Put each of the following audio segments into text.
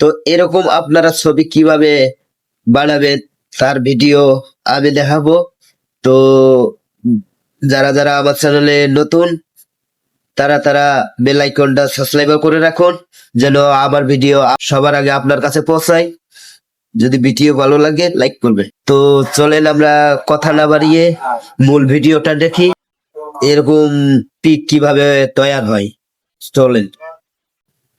তো এরকম আপনারা ছবি কিভাবে বানাবেন তার ভিডিও আমি দেখাবো। তো যারা যারা আমার চ্যানেলে নতুন তারা তারা বেল আইকনটা সাবস্ক্রাইব করে রাখুন, যেন আমার ভিডিও সবার আগে আপনার কাছে পৌঁছায়। যদি ভিডিও ভালো লাগে লাইক করবে। তো চলেন আমরা কথা না বাড়িয়ে মূল ভিডিওটা দেখি, এরকম পিক কিভাবে তৈরি হয়। চলেন।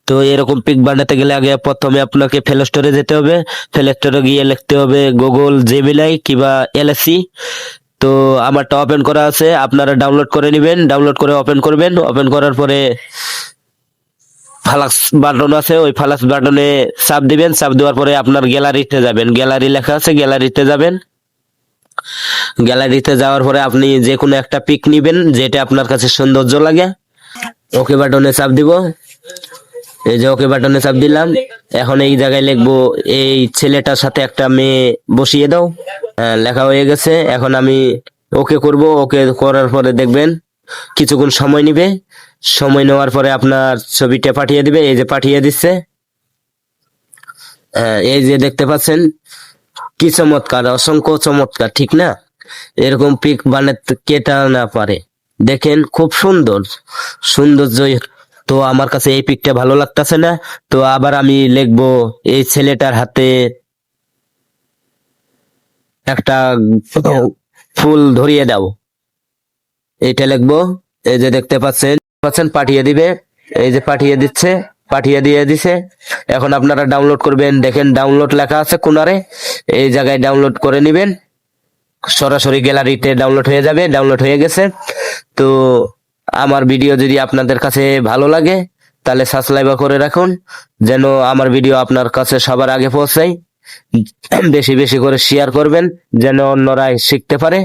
তো এরকম পিক বানাতে গেলে আগে প্রথমে আপনাকে প্লে স্টোরে যেতে হবে। প্লে স্টোরে গিয়ে লিখতে হবে গুগল জেমিনাই কিংবা এলএসি। তো আমারটা ওপেন করা আছে, আপনারা ডাউনলোড করে নেবেন। ডাউনলোড করে ওপেন করবেন। ওপেন করার পরে প্লাস বাটন আছে, ওই প্লাস বাটনে চাপ দিবেন। চাপ দেওয়ার পরে আপনার গ্যালারিতে যাবেন। গ্যালারি লেখা আছে, গ্যালারিতে যাবেন। গ্যালারিতে যাওয়ার পরে আপনি যে কোনো একটা পিক নিবেন যেটা আপনার কাছে সৌন্দর্য লাগে। ওকে বাটনে চাপ দিব। এই যে ওকে বাটনে চাপ দিলাম। এখন এই জায়গায় লিখবো এই ছেলেটার সাথে একটা মেয়ে বসিয়ে দাও। লেখা হয়ে গেছে। এখন আমি ওকে করব। ওকে করার পরে দেখবেন কিছুক্ষণ সময় নিবে। সময় নেওয়ার পরে আপনার ছবিটা পাঠিয়ে দিবে। এই যে পাঠিয়ে দিচ্ছে। এই যে দেখতে পাচ্ছেন, কি চমৎকার, অসংখ্য চমৎকার, ঠিক না? এরকম পিক বানাতে কেটা না পারে? দেখেন খুব সুন্দর সৌন্দর্য। তো আমার কাছে এই পিকটা ভালো লাগতেছে না, তো আবার আমি লিখবো এই ছেলেটার হাতে একটা ফুল ধরিয়ে দাও। এইটা লিখবো। এই যে দেখতে পাচ্ছেন পাচ্ছেন পাঠিয়ে দিবে। এই যে পাঠিয়ে দিচ্ছে, পাঠিয়ে দিয়ে দিছে। এখন আপনারা ডাউনলোড করবেন। দেখেন ডাউনলোড লেখা আছে কোনারে, এই জায়গায় ডাউনলোড করে নেবেন। সরাসরি গ্যালারিতে ডাউনলোড হয়ে যাবে। ডাউনলোড হয়ে গেছে। তো আমার ভিডিও যদি আপনাদের কাছে ভালো লাগে তাহলে সাবস্ক্রাইব করে রাখুন, যেন আমার ভিডিও আপনার কাছে সবার আগে পৌঁছায়। বেশি বেশি করে শেয়ার করবেন যেন অন্যরা শিখতে পারে।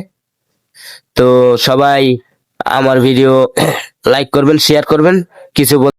তো সবাই আমার ভিডিও লাইক করবেন, শেয়ার করবেন। কিছু